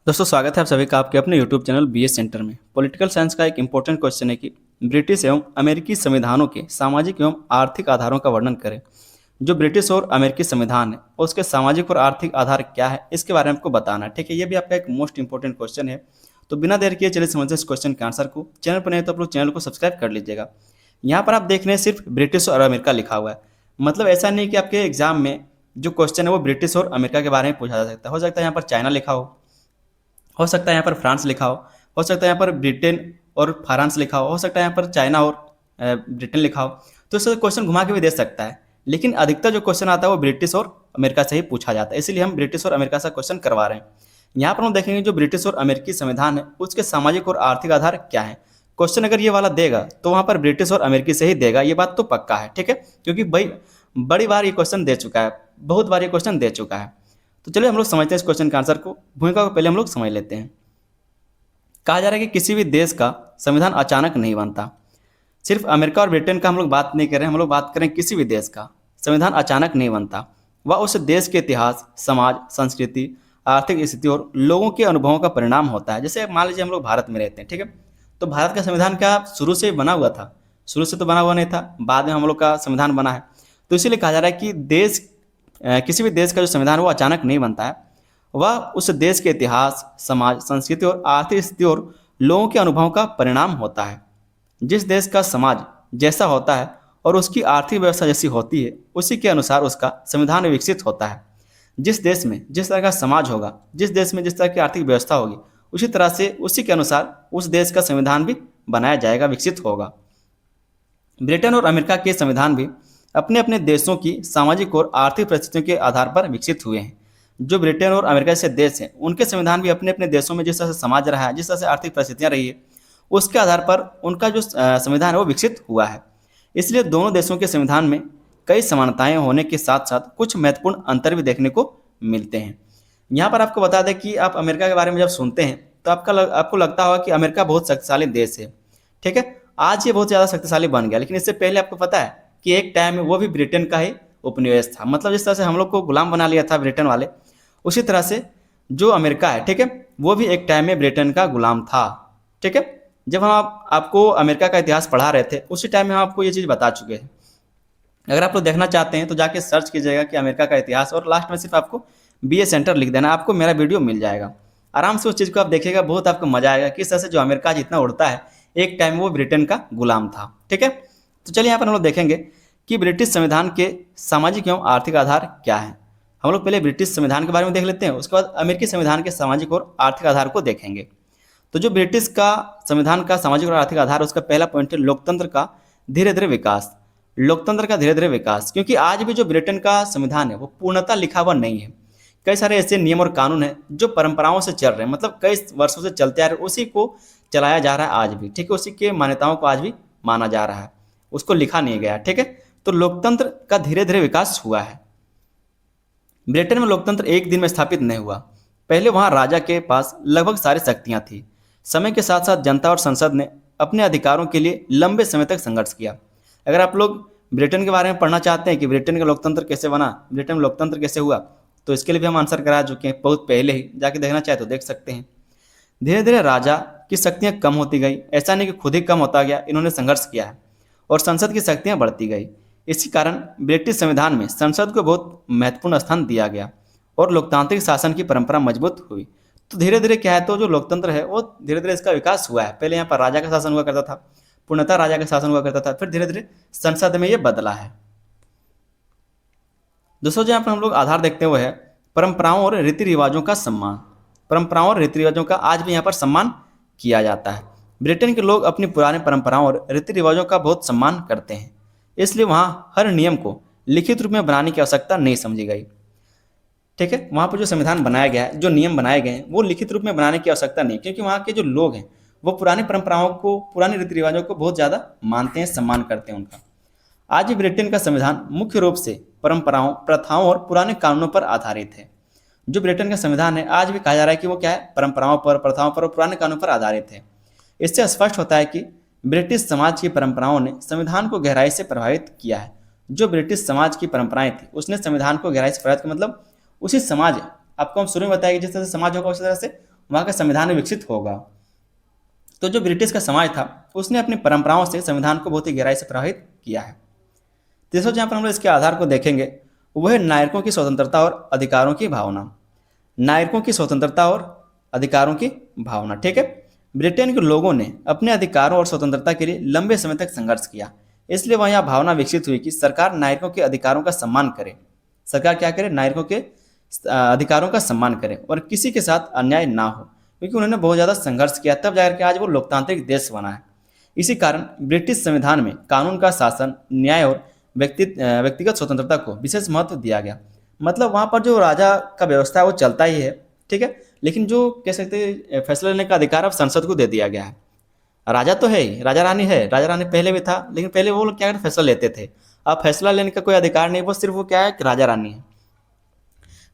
दोस्तों स्वागत है आप सभी का आपके अपने YouTube चैनल बीएस सेंटर में। पॉलिटिकल साइंस का एक इंपॉर्टेंट क्वेश्चन है कि ब्रिटिश एवं अमेरिकी संविधानों के सामाजिक एवं आर्थिक आधारों का वर्णन करें। जो ब्रिटिश और अमेरिकी संविधान है उसके सामाजिक और आर्थिक आधार क्या है इसके बारे में आपको बताना है। ठीक है, ये भी आपका एक मोस्ट इंपॉर्टेंट क्वेश्चन है। तो बिना देर किए चलिए समझते हैं इस क्वेश्चन के आंसर को। चैनल पर नहीं तो आप लोग चैनल को सब्सक्राइब कर लीजिएगा। यहाँ पर आप देख रहे हैं सिर्फ ब्रिटिश और अमेरिका लिखा हुआ है। मतलब ऐसा नहीं कि आपके एग्जाम में जो क्वेश्चन है वो ब्रिटिश और अमेरिका के बारे में पूछा जा सकता है। हो सकता है यहाँ पर चाइना लिखा हो सकता है यहाँ पर फ्रांस लिखा हो सकता है यहाँ पर ब्रिटेन और फ्रांस लिखा हो सकता है यहाँ पर चाइना और ब्रिटेन लिखा हो। तो इससे क्वेश्चन घुमा के भी दे सकता है, लेकिन अधिकतर जो क्वेश्चन आता है वो ब्रिटिश और अमेरिका से ही पूछा जाता है, इसीलिए हम ब्रिटिश और अमेरिका से क्वेश्चन करवा रहे हैं। यहाँ पर हम देखेंगे जो ब्रिटिश और अमेरिकी संविधान है उसके सामाजिक और आर्थिक आधार क्या है। क्वेश्चन अगर ये वाला देगा तो वहाँ पर ब्रिटिश और अमेरिकी से ही देगा, ये बात तो पक्का है। ठीक है, क्योंकि भाई बड़ी बार ये क्वेश्चन दे चुका है, बहुत बार ये क्वेश्चन दे चुका है। तो चलिए हम लोग समझते हैं इस क्वेश्चन के आंसर को। भूमिका को पहले हम लोग समझ लेते हैं। कहा जा रहा है कि किसी भी देश का संविधान अचानक नहीं बनता। सिर्फ अमेरिका और ब्रिटेन का हम लोग बात नहीं कर रहे हैं, हम लोग बात करें किसी भी देश का संविधान अचानक नहीं बनता। वह उस देश के इतिहास, समाज, संस्कृति, आर्थिक स्थिति और लोगों के अनुभवों का परिणाम होता है। जैसे मान लीजिए हम लोग भारत में रहते हैं, ठीक है, तो भारत का संविधान क्या शुरू से बना हुआ था? शुरू से तो बना हुआ नहीं था, बाद में हम लोग का संविधान बना है। तो इसीलिए कहा जा रहा है कि किसी भी देश का जो संविधान वो अचानक नहीं बनता है। वह उस देश के इतिहास, समाज, संस्कृति और आर्थिक स्थिति और लोगों के अनुभवों का परिणाम होता है। जिस देश का समाज जैसा होता है और उसकी आर्थिक व्यवस्था जैसी होती है उसी के अनुसार उसका संविधान विकसित होता है। जिस देश में जिस तरह का समाज होगा, जिस देश में जिस तरह की आर्थिक व्यवस्था होगी, उसी तरह से उसी के अनुसार उस देश का संविधान भी बनाया जाएगा, विकसित होगा। ब्रिटेन और अमेरिका के संविधान भी अपने अपने देशों की सामाजिक और आर्थिक परिस्थितियों के आधार पर विकसित हुए हैं। जो ब्रिटेन और अमेरिका जैसे देश हैं उनके संविधान भी अपने अपने देशों में जिस तरह से समाज रहा है, जिस तरह से आर्थिक परिस्थितियां रही है, उसके आधार पर उनका जो संविधान है वो विकसित हुआ है। इसलिए दोनों देशों के संविधान में कई समानताएं होने के साथ साथ कुछ महत्वपूर्ण अंतर भी देखने को मिलते हैं। यहाँ पर आपको बता दें कि आप अमेरिका के बारे में जब सुनते हैं तो आपको लगता होगा कि अमेरिका बहुत शक्तिशाली देश है। ठीक है, आज ये बहुत ज़्यादा शक्तिशाली बन गया, लेकिन इससे पहले आपको पता है कि एक टाइम में वो भी ब्रिटेन का ही उपनिवेश था। मतलब जिस तरह से हम लोग को गुलाम बना लिया था ब्रिटेन वाले, उसी तरह से जो अमेरिका है, ठीक है, वो भी एक टाइम में ब्रिटेन का गुलाम था। ठीक है, जब हम आपको अमेरिका का इतिहास पढ़ा रहे थे उसी टाइम में हम आपको ये चीज़ बता चुके हैं। अगर आप लोग देखना चाहते हैं तो जाके सर्च कीजिएगा कि अमेरिका का इतिहास, और लास्ट में सिर्फ आपको बीए सेंटर लिख देना, आपको मेरा वीडियो मिल जाएगा। आराम से उस चीज़ को आप देखिएगा, बहुत आपको मजा आएगा किस तरह से जो अमेरिका जितना उड़ता है एक टाइम वो ब्रिटेन का गुलाम था। ठीक है, तो चलिए यहाँ पर हम लोग देखेंगे कि ब्रिटिश संविधान के सामाजिक एवं आर्थिक आधार क्या है। हम लोग पहले ब्रिटिश संविधान के बारे में देख लेते हैं, उसके बाद अमेरिकी संविधान के सामाजिक और आर्थिक आधार को देखेंगे। तो जो ब्रिटिश का संविधान का सामाजिक और आर्थिक आधार, उसका पहला पॉइंट है लोकतंत्र का धीरे धीरे विकास। लोकतंत्र का धीरे धीरे विकास, क्योंकि आज भी जो ब्रिटेन का संविधान है वो पूर्णतः लिखा हुआ नहीं है। कई सारे ऐसे नियम और कानून हैं जो परंपराओं से चल रहे हैं, मतलब कई वर्षों से चलते आ रहे, उसी को चलाया जा रहा है आज भी। ठीक है, उसी के मान्यताओं को आज भी माना जा रहा है, उसको लिखा नहीं गया। ठीक है, तो लोकतंत्र का धीरे धीरे विकास हुआ है। ब्रिटेन में लोकतंत्र एक दिन में स्थापित नहीं हुआ। पहले वहां राजा के पास लगभग सारी शक्तियां थी। समय के साथ साथ जनता और संसद ने अपने अधिकारों के लिए लंबे समय तक संघर्ष किया। अगर आप लोग ब्रिटेन के बारे में पढ़ना चाहते हैं कि ब्रिटेन का लोकतंत्र कैसे बना, ब्रिटेन में लोकतंत्र कैसे हुआ, तो इसके लिए भी हम आंसर करा चुके हैं बहुत पहले ही, जाके देखना चाहे तो देख सकते हैं। धीरे धीरे राजा की शक्तियां कम होती गई, ऐसा नहीं कि खुद ही कम होता गया, इन्होंने संघर्ष किया है और संसद की शक्तियां बढ़ती गई। इसी कारण ब्रिटिश संविधान में संसद को बहुत महत्वपूर्ण स्थान दिया गया और लोकतांत्रिक शासन की परंपरा मजबूत हुई। तो धीरे धीरे क्या है, तो जो लोकतंत्र है वो धीरे धीरे इसका विकास हुआ है। पहले यहाँ पर राजा का शासन हुआ करता था, पूर्णतः राजा का शासन हुआ करता था, फिर धीरे धीरे संसद में ये बदला है। दोस्तों, जहाँ पर हम लोग आधार देखते हुए है परंपराओं और रीति रिवाजों का सम्मान। परंपराओं और रीति रिवाजों का आज भी यहाँ पर सम्मान किया जाता है। ब्रिटेन के लोग अपनी पुराने परंपराओं और रीति रिवाजों का बहुत सम्मान करते हैं, इसलिए वहाँ हर नियम को लिखित रूप में बनाने की आवश्यकता नहीं समझी गई। ठीक है, वहाँ पर जो संविधान बनाया गया है, जो नियम बनाए गए हैं, वो लिखित रूप में बनाने की आवश्यकता नहीं, क्योंकि वहाँ के जो लोग हैं वो पुरानी परंपराओं को, पुराने रीति रिवाजों को बहुत ज़्यादा मानते हैं, सम्मान करते हैं उनका। आज भी ब्रिटेन का संविधान मुख्य रूप से परंपराओं, प्रथाओं और पुराने कानूनों पर आधारित है। जो ब्रिटेन का संविधान है आज भी कहा जा रहा है कि वो क्या है, परंपराओं पर, प्रथाओं पर और पुराने कानूनों पर आधारित है। इससे स्पष्ट होता है कि ब्रिटिश समाज की परंपराओं ने संविधान को गहराई से प्रभावित किया है। जो ब्रिटिश समाज की परंपराएं थी उसने संविधान को गहराई से प्रभावित किया, मतलब उसी समाज, आपको हम शुरू में बताया कि जिस तरह से समाज होगा उसी तरह से वहाँ का संविधान विकसित होगा। तो जो ब्रिटिश का समाज था उसने अपनी परंपराओं से संविधान को बहुत ही गहराई से प्रभावित किया है। तीसरा जहाँ पर हम लोग इसके आधार को देखेंगे वह है नागरिकों की स्वतंत्रता और अधिकारों की भावना। नागरिकों की स्वतंत्रता और अधिकारों की भावना, ठीक है। ब्रिटेन के लोगों ने अपने अधिकारों और स्वतंत्रता के लिए लंबे समय तक संघर्ष किया, इसलिए वहाँ यह भावना विकसित हुई कि सरकार नागरिकों के अधिकारों का सम्मान करे। सरकार क्या करे? नागरिकों के अधिकारों का सम्मान करे और किसी के साथ अन्याय ना हो, क्योंकि उन्होंने बहुत ज़्यादा संघर्ष किया, तब जाकर के आज वो लोकतांत्रिक देश बना है। इसी कारण ब्रिटिश संविधान में कानून का शासन, न्याय और व्यक्तिगत स्वतंत्रता को विशेष महत्व दिया गया। मतलब वहाँ पर जो राजा का व्यवस्था है वो चलता ही है, ठीक है, लेकिन जो कह सकते हैं फैसला लेने का अधिकार अब संसद को दे दिया गया है। राजा तो है ही, राजा रानी है, राजा रानी पहले भी था, लेकिन पहले वो लोग क्या करते, फैसला लेते थे। अब फैसला लेने का कोई अधिकार नहीं, वो सिर्फ वो क्या है कि राजा रानी है,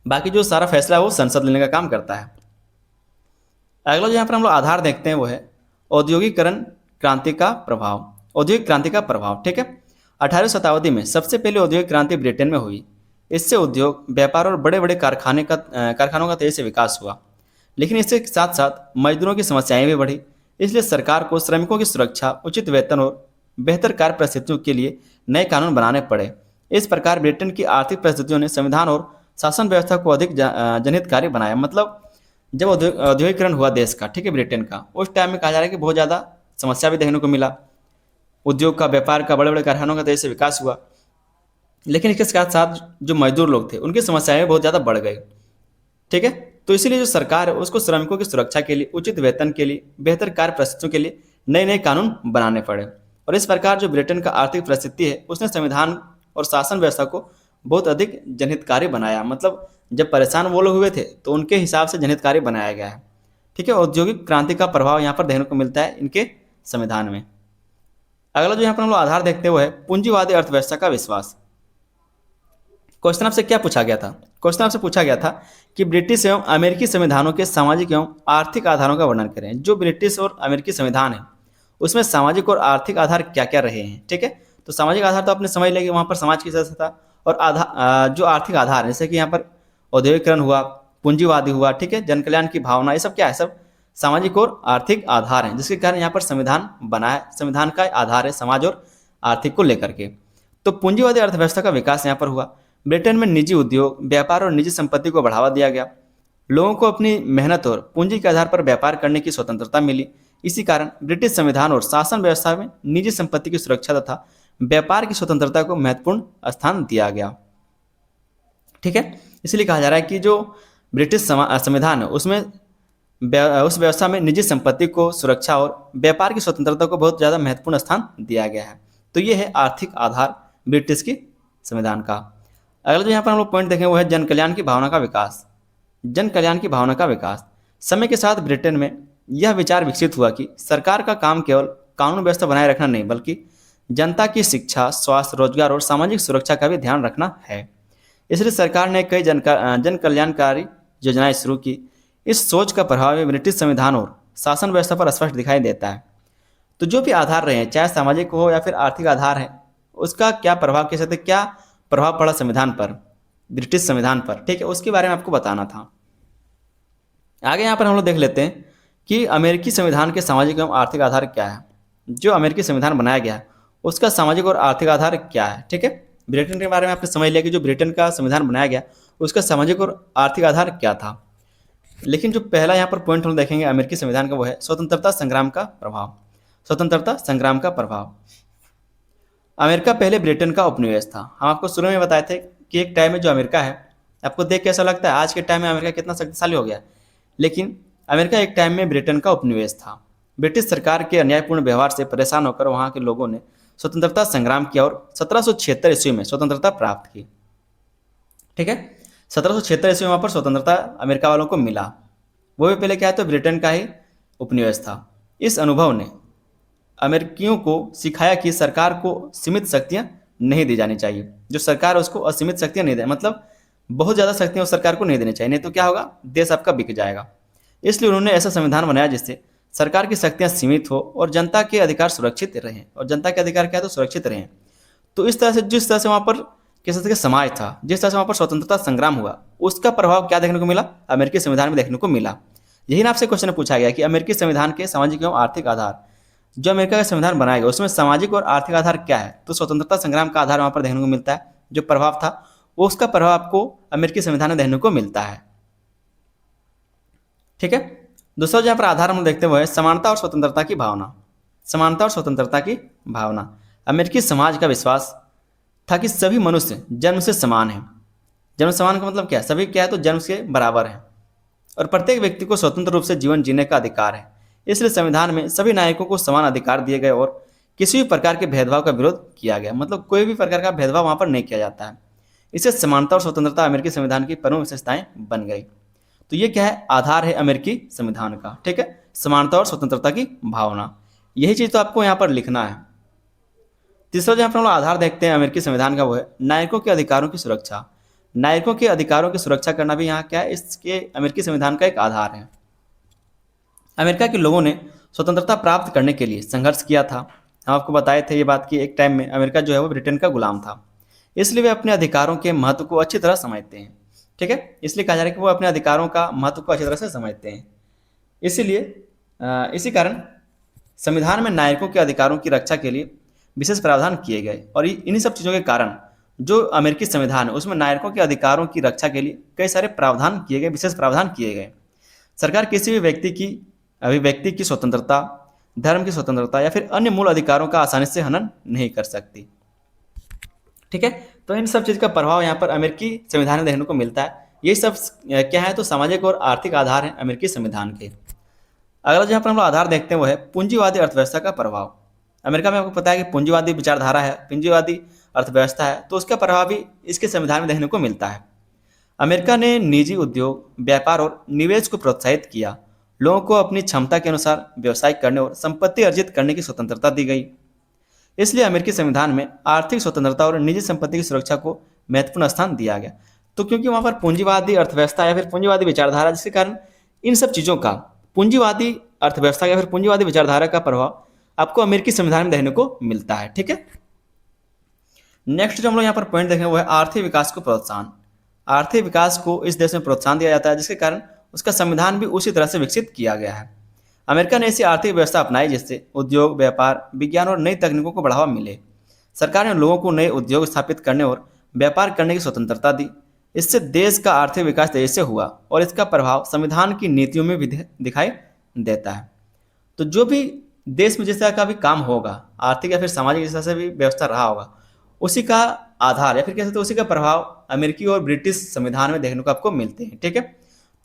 बाकी जो सारा फैसला है वो संसद लेने का काम करता है। अगला जो यहाँ पर हम लोग आधार देखते हैं वो है औद्योगिकरण क्रांति का प्रभाव। औद्योगिक क्रांति का प्रभाव, ठीक है। 18वीं शताब्दी में सबसे पहले औद्योगिक क्रांति ब्रिटेन में हुई। इससे उद्योग, व्यापार और बड़े बड़े कारखानों का तेजी से विकास हुआ, लेकिन इसके साथ साथ मजदूरों की समस्याएं भी बढ़ी। इसलिए सरकार को श्रमिकों की सुरक्षा, उचित वेतन और बेहतर कार्य परिस्थितियों के लिए नए कानून बनाने पड़े। इस प्रकार ब्रिटेन की आर्थिक परिस्थितियों ने संविधान और शासन व्यवस्था को अधिक जनहितकारी बनाया। मतलब जब औद्योगिकरण हुआ देश का, ठीक है, ब्रिटेन का, उस टाइम में कहा जा रहा है कि बहुत ज़्यादा समस्या भी देखने को मिला। उद्योग का, व्यापार का, बड़े बड़े कारखानों का तेजी से विकास हुआ, लेकिन इसके साथ साथ जो मजदूर लोग थे उनकी समस्याएं बहुत ज़्यादा बढ़ गई, ठीक है। तो इसीलिए जो सरकार है उसको श्रमिकों की सुरक्षा के लिए, उचित वेतन के लिए, बेहतर कार्य परिस्थितियों के लिए नए नए कानून बनाने पड़े। और इस प्रकार जो ब्रिटेन का आर्थिक परिस्थिति है उसने संविधान और शासन व्यवस्था को बहुत अधिक जनहितकारी बनाया। मतलब जब परेशान वो लोग हुए थे तो उनके हिसाब से जनहितकारी बनाया गया है, ठीक है। औद्योगिक क्रांति का प्रभाव यहाँ पर देखने को मिलता है इनके संविधान में। अगला जो यहाँ पर हम लोग आधार देखते हैं वो है पूंजीवादी अर्थव्यवस्था का विश्वास। क्वेश्चन आपसे क्या पूछा गया था? क्वेश्चन आपसे पूछा गया था कि ब्रिटिश एवं अमेरिकी संविधानों के सामाजिक एवं आर्थिक आधारों का वर्णन करें। जो ब्रिटिश और अमेरिकी संविधान है उसमें सामाजिक और आर्थिक आधार क्या क्या रहे हैं, ठीक है। तो सामाजिक आधार तो आपने समझ लिया कि वहाँ पर समाज की सदस्यता, और जो आर्थिक आधार जैसे कि यहाँ पर औद्योगिकरण हुआ, पूंजीवादी हुआ, ठीक है, जन कल्याण की भावना, ये सब क्या है? सब सामाजिक और आर्थिक आधार हैं, जिसके कारण यहाँ पर संविधान बना है। संविधान का आधार है समाज और आर्थिक को लेकर के। तो पूंजीवादी अर्थव्यवस्था का विकास यहाँ पर हुआ। ब्रिटेन में निजी उद्योग, व्यापार और निजी संपत्ति को बढ़ावा दिया गया। लोगों को अपनी मेहनत और पूंजी के आधार पर व्यापार करने की स्वतंत्रता मिली। इसी कारण ब्रिटिश संविधान और शासन व्यवस्था में निजी संपत्ति की सुरक्षा तथा व्यापार की स्वतंत्रता को महत्वपूर्ण स्थान दिया गया, ठीक है। इसलिए कहा जा रहा है कि जो ब्रिटिश संविधान है उसमें उस व्यवस्था में निजी संपत्ति को सुरक्षा और व्यापार की स्वतंत्रता को बहुत ज़्यादा महत्वपूर्ण स्थान दिया गया है। तो ये है आर्थिक आधार ब्रिटिश की संविधान का। अगला जो यहाँ पर हम लोग पॉइंट देखें वो है जन कल्याण की भावना का विकास। जन कल्याण की भावना का विकास। समय के साथ ब्रिटेन में यह विचार विकसित हुआ कि सरकार का काम केवल कानून व्यवस्था बनाए रखना नहीं, बल्कि जनता की शिक्षा, स्वास्थ्य, रोजगार और सामाजिक सुरक्षा का भी ध्यान रखना है। इसलिए सरकार ने कई जन कल्याणकारी योजनाएं शुरू की। इस सोच का प्रभाव ब्रिटिश संविधान और शासन व्यवस्था पर स्पष्ट दिखाई देता है। तो जो भी आधार रहे हैं, चाहे सामाजिक हो या फिर आर्थिक आधार है, उसका क्या प्रभाव कह सकते, क्या प्रभाव पड़ा संविधान पर, ब्रिटिश संविधान पर, ठीक है, उसके बारे में आपको बताना था। आगे यहाँ पर हम लोग देख लेते हैं कि अमेरिकी संविधान के सामाजिक एवं आर्थिक आधार क्या है। जो अमेरिकी संविधान बनाया गया है उसका सामाजिक और आर्थिक आधार क्या है, ठीक है। ब्रिटेन के बारे में आपने समझ लिया कि जो ब्रिटेन का संविधान बनाया गया उसका सामाजिक और आर्थिक आधार क्या था। लेकिन जो पहला यहाँ पर पॉइंट हम देखेंगे अमेरिकी संविधान का वो है स्वतंत्रता संग्राम का प्रभाव। स्वतंत्रता संग्राम का प्रभाव। अमेरिका पहले ब्रिटेन का उपनिवेश था। हम आपको शुरू में बताए थे कि एक टाइम में जो अमेरिका है, आपको देख कैसा लगता है आज के टाइम में अमेरिका कितना शक्तिशाली हो गया, लेकिन अमेरिका एक टाइम में ब्रिटेन का उपनिवेश था। ब्रिटिश सरकार के अन्यायपूर्ण व्यवहार से परेशान होकर वहाँ के लोगों ने स्वतंत्रता संग्राम किया और 1776 ईस्वी में स्वतंत्रता प्राप्त की, ठीक है। 1776 ईस्वी में वहाँ पर स्वतंत्रता अमेरिका वालों को मिला। वो भी पहले क्या है तो ब्रिटेन का ही उपनिवेश था। इस अनुभव ने अमेरिकियों को सिखाया कि सरकार को सीमित शक्तियाँ नहीं दी जानी चाहिए। जो सरकार है उसको असीमित शक्तियाँ नहीं दे, मतलब बहुत ज़्यादा शक्तियाँ उस सरकार को नहीं देनी चाहिए, नहीं तो क्या होगा, देश आपका बिक जाएगा। इसलिए उन्होंने ऐसा संविधान बनाया जिससे सरकार की शक्तियाँ सीमित हो और जनता के अधिकार सुरक्षित रहें। और जनता के अधिकार क्या है तो सुरक्षित रहें। तो इस तरह से जिस तरह से वहाँ पर किस तरह का समाज था, जिस तरह से वहाँ पर स्वतंत्रता संग्राम हुआ, उसका प्रभाव क्या देखने को मिला, अमेरिकी संविधान में देखने को मिला। यही ना आपसे क्वेश्चन पूछा गया कि अमेरिकी संविधान के सामाजिक एवं आर्थिक आधार, जो अमेरिका का संविधान बनाया गया उसमें सामाजिक और आर्थिक आधार क्या है? तो स्वतंत्रता संग्राम का आधार वहाँ पर देखने को मिलता है, जो प्रभाव था वो उसका प्रभाव आपको अमेरिकी संविधान में देखने को मिलता है। ठीक है। दूसरा जहाँ पर आधार हम देखते हुए समानता और स्वतंत्रता की भावना। समानता और स्वतंत्रता की भावना, अमेरिकी समाज का विश्वास था कि सभी मनुष्य जन्म से समान हैं। जन्म समान का मतलब क्या है? सभी क्या है तो जन्म से बराबर है और प्रत्येक व्यक्ति को स्वतंत्र रूप से जीवन जीने का अधिकार है। इसलिए संविधान में सभी नागरिकों को समान अधिकार दिए गए और किसी भी प्रकार के भेदभाव का विरोध किया गया, मतलब कोई भी प्रकार का भेदभाव वहां पर नहीं किया जाता है। इससे समानता और स्वतंत्रता अमेरिकी संविधान की प्रमुख विशेषताएं बन गई। तो ये क्या है? आधार है अमेरिकी संविधान का। ठीक है, समानता और स्वतंत्रता की भावना, यही चीज तो आपको यहाँ पर लिखना है। तीसरा जहाँ पर हम लोग आधार देखते हैं अमेरिकी संविधान का वो है नागरिकों के अधिकारों की सुरक्षा। नागरिकों के अधिकारों की सुरक्षा करना भी यहाँ क्या है? इसके अमेरिकी संविधान का एक आधार है। अमेरिका के लोगों ने स्वतंत्रता प्राप्त करने के लिए संघर्ष किया था। हम आपको बताए थे ये बात कि एक टाइम में अमेरिका जो है वो ब्रिटेन का गुलाम था, इसलिए वे अपने अधिकारों के महत्व को अच्छी तरह समझते हैं। ठीक है, इसलिए कहा जा रहा है कि वो अपने अधिकारों का महत्व को अच्छी तरह से समझते हैं। इसीलिए इसी कारण संविधान में नागरिकों के अधिकारों की रक्षा के लिए विशेष प्रावधान किए गए और इन्हीं सब चीज़ों के कारण जो अमेरिकी संविधान है उसमें नागरिकों के अधिकारों की रक्षा के लिए कई सारे प्रावधान किए गए, विशेष प्रावधान किए गए। सरकार किसी भी व्यक्ति की अभिव्यक्ति की स्वतंत्रता, धर्म की स्वतंत्रता या फिर अन्य मूल अधिकारों का आसानी से हनन नहीं कर सकती। ठीक है, तो इन सब चीज़ का प्रभाव यहाँ पर अमेरिकी संविधान में देखने को मिलता है। ये सब क्या है तो सामाजिक और आर्थिक आधार है अमेरिकी संविधान के। अगला जहाँ पर हम लोग आधार देखते हैं वो है पूंजीवादी अर्थव्यवस्था का प्रभाव। अमेरिका में आपको पता है कि पूंजीवादी विचारधारा है, पूंजीवादी अर्थव्यवस्था है, तो उसका प्रभाव भी इसके संविधान में देखने को मिलता है। अमेरिका ने निजी उद्योग, व्यापार और निवेश को प्रोत्साहित किया। लोगों को अपनी क्षमता के अनुसार व्यवसाय करने और संपत्ति अर्जित करने की स्वतंत्रता दी गई। इसलिए अमेरिकी संविधान में आर्थिक स्वतंत्रता और निजी संपत्ति की सुरक्षा को महत्वपूर्ण स्थान दिया गया। तो क्योंकि वहाँ पर पूंजीवादी अर्थव्यवस्था या फिर पूंजीवादी विचारधारा, जिसके कारण इन सब चीज़ों का पूंजीवादी अर्थव्यवस्था या फिर पूंजीवादी विचारधारा का प्रभाव आपको अमेरिकी संविधान में देखने को मिलता है। ठीक है, नेक्स्ट जो हम लोग यहाँ पर पॉइंट देखेंगे वो है आर्थिक विकास को प्रोत्साहन। आर्थिक विकास को इस देश में प्रोत्साहन दिया जाता है, जिसके कारण उसका संविधान भी उसी तरह से विकसित किया गया है। अमेरिका ने ऐसी आर्थिक व्यवस्था अपनाई जिससे उद्योग, व्यापार, विज्ञान और नई तकनीकों को बढ़ावा मिले। सरकार ने लोगों को नए उद्योग स्थापित करने और व्यापार करने की स्वतंत्रता दी। इससे देश का आर्थिक विकास तेजी से हुआ और इसका प्रभाव संविधान की नीतियों में भी दिखाई देता है। तो जो भी देश में जिस तरह का भी काम होगा, आर्थिक या फिर सामाजिक जिस तरह से भी व्यवस्था रहा होगा, उसी का आधार या फिर कह सकते हैं उसी का प्रभाव अमेरिकी और ब्रिटिश संविधान में देखने को आपको मिलते हैं। ठीक है,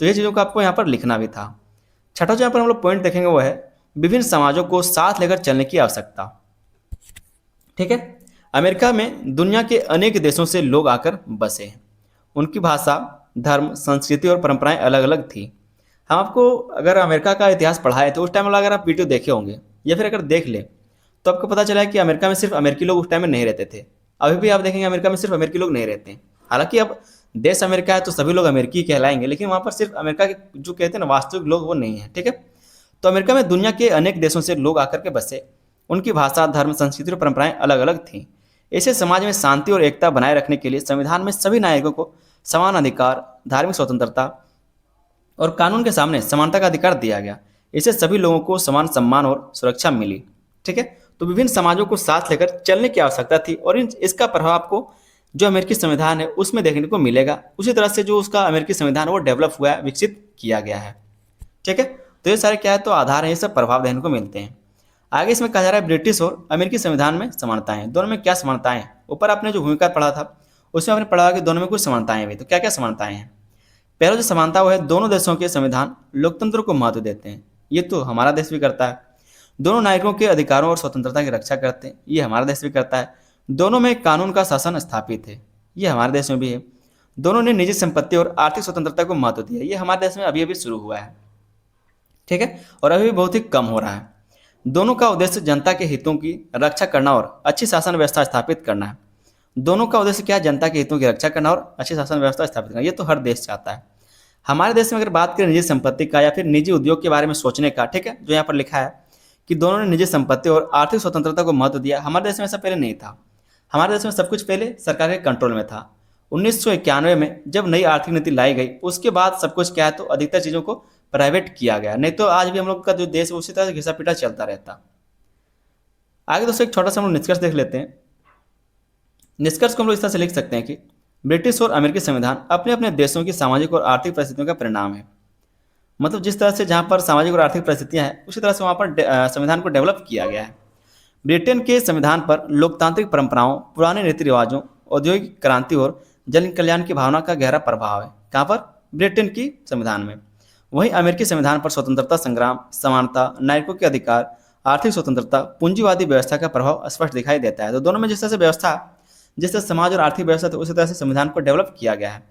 तो ये चीज़ों को आपको यहाँ पर लिखना भी था। छठा जहाँ पर हम लोग पॉइंट देखेंगे वो है विभिन्न समाजों को साथ लेकर चलने की आवश्यकता। ठीक है, अमेरिका में दुनिया के अनेक देशों से लोग आकर बसे हैं। उनकी भाषा, धर्म, संस्कृति और परंपराएं अलग अलग थी। हम आपको अगर अमेरिका का इतिहास पढ़ाए तो उस टाइम वाला अगर आप वीडियो देखे होंगे या फिर अगर देख ले तो आपको पता चला है कि अमेरिका में सिर्फ अमेरिकी लोग उस टाइम में नहीं रहते थे। अभी भी आप देखेंगे अमेरिका में सिर्फ अमेरिकी लोग नहीं रहते हैं। हालांकि अब देश अमेरिका है तो सभी लोग अमेरिकी कहलाएंगे, लेकिन वहाँ पर सिर्फ अमेरिका के जो कहते हैं ना वास्तविक लोग वो नहीं है। ठीक है, तो अमेरिका में दुनिया के अनेक देशों से लोग आकर के बसे। उनकी भाषा, धर्म, संस्कृति और परंपराएं अलग अलग थीं। ऐसे समाज में शांति और एकता बनाए रखने के लिए संविधान में सभी नागरिकों को समान अधिकार, धार्मिक स्वतंत्रता और कानून के सामने समानता का अधिकार दिया गया। इससे सभी लोगों को समान सम्मान और सुरक्षा मिली। ठीक है, तो विभिन्न समाजों को साथ लेकर चलने की आवश्यकता थी और इसका प्रभाव आपको जो अमेरिकी संविधान है उसमें देखने को मिलेगा। उसी तरह से जो उसका अमेरिकी संविधान है वो डेवलप हुआ है, विकसित किया गया है। ठीक है, तो ये सारे क्या है तो आधार है, ये सब प्रभाव देखने को मिलते हैं। आगे इसमें कहा जा रहा है ब्रिटिश और अमेरिकी संविधान में समानताएं। दोनों में क्या समानताएं हैं? ऊपर आपने जो भूमिका पढ़ा था उसमें आपने पढ़ा कि दोनों में कुछ समानताएं भी। तो क्या क्या समानताएं हैं? पहला जो समानता वो है दोनों देशों के संविधान लोकतंत्र को महत्व देते हैं। ये तो हमारा देश भी करता है। दोनों नागरिकों के अधिकारों और स्वतंत्रता की रक्षा करते हैं। ये हमारा देश भी करता है। दोनों में कानून का शासन स्थापित है। ये हमारे देश में भी है। दोनों ने निजी संपत्ति और आर्थिक स्वतंत्रता को महत्व दिया। ये हमारे देश में अभी अभी शुरू हुआ है। ठीक है, और अभी भी बहुत ही कम हो रहा है। दोनों का उद्देश्य जनता के हितों की रक्षा करना और अच्छी शासन व्यवस्था स्थापित करना है। दोनों का उद्देश्य क्या है? जनता के हितों की रक्षा करना और अच्छी शासन व्यवस्था स्थापित करना। ये तो हर देश चाहता है। हमारे देश में अगर बात करें निजी संपत्ति का या फिर निजी उद्योग के बारे में सोचने का, ठीक है, जो यहाँ पर लिखा है कि दोनों ने निजी संपत्ति और आर्थिक स्वतंत्रता को महत्व दिया। हमारे देश में ऐसा पहले नहीं था। हमारे देश में सब कुछ पहले सरकार के कंट्रोल में था। 1991 में जब नई आर्थिक नीति लाई गई उसके बाद सब कुछ क्या है तो अधिकतर चीज़ों को प्राइवेट किया गया, नहीं तो आज भी हम लोग का जो देश है उसी तरह से घिसा पिटा चलता रहता। आगे दोस्तों एक छोटा सा हम लोग निष्कर्ष देख लेते हैं। निष्कर्ष को हम लोग इस तरह से लिख सकते हैं कि ब्रिटिश और अमेरिकी संविधान अपने अपने देशों की सामाजिक और आर्थिक परिस्थितियों का परिणाम है। मतलब जिस तरह से जहाँ पर सामाजिक और आर्थिक परिस्थितियाँ हैं उसी तरह से वहाँ पर संविधान को डेवलप किया गया है। ब्रिटेन के संविधान पर लोकतांत्रिक परंपराओं, पुराने रीति रिवाजों, औद्योगिक क्रांति और जन कल्याण की भावना का गहरा प्रभाव है। कहाँ पर? ब्रिटेन की संविधान में। वहीं अमेरिकी संविधान पर स्वतंत्रता संग्राम, समानता, नागरिकों के अधिकार, आर्थिक स्वतंत्रता, पूंजीवादी व्यवस्था का प्रभाव स्पष्ट दिखाई देता है। तो दोनों में जिस तरह से व्यवस्था, जिस तरह समाज और आर्थिक व्यवस्था थी उसी तरह से संविधान को डेवलप किया गया है।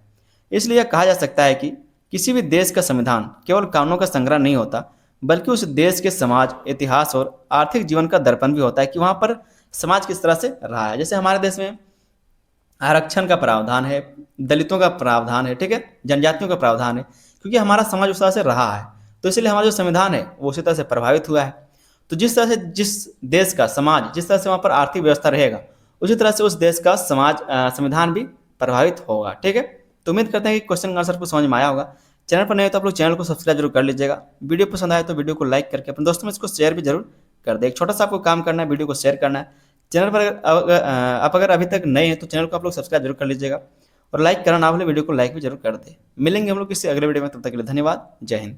इसलिए यह कहा जा सकता है कि किसी भी देश का संविधान केवल कानूनों का संग्रह नहीं होता, बल्कि उस देश के समाज, इतिहास और आर्थिक जीवन का दर्पण भी होता है कि वहाँ पर समाज किस तरह से रहा है। जैसे हमारे देश में आरक्षण का प्रावधान है, दलितों का प्रावधान है, ठीक है, जनजातियों का प्रावधान है, क्योंकि हमारा समाज उस तरह से रहा है। तो इसलिए हमारा जो संविधान है वो उसी तरह से प्रभावित हुआ है। तो जिस तरह से जिस देश का समाज, जिस तरह से वहाँ पर आर्थिक व्यवस्था रहेगा, उसी तरह से उस देश का समाज संविधान भी प्रभावित होगा। ठीक है, तो उम्मीद करते हैं कि क्वेश्चन का आंसर को समझ में आया होगा। चैनल पर नहीं हो तो आप लोग चैनल को सब्सक्राइब जरूर कर लीजिएगा। वीडियो पसंद आए तो वीडियो को लाइक करके अपने दोस्तों में इसको शेयर भी जरूर कर दें। एक छोटा सा आपको काम करना है, वीडियो को शेयर करना है। चैनल पर आप अगर अभी तक नए हैं तो चैनल को आप लोग सब्सक्राइब जरूर कर लीजिएगा और लाइक करना ना भूलें, वीडियो को लाइक भी जरूर कर दें। मिलेंगे हम लोग किसी अगले वीडियो में, तब तक के लिए धन्यवाद। जय हिंद।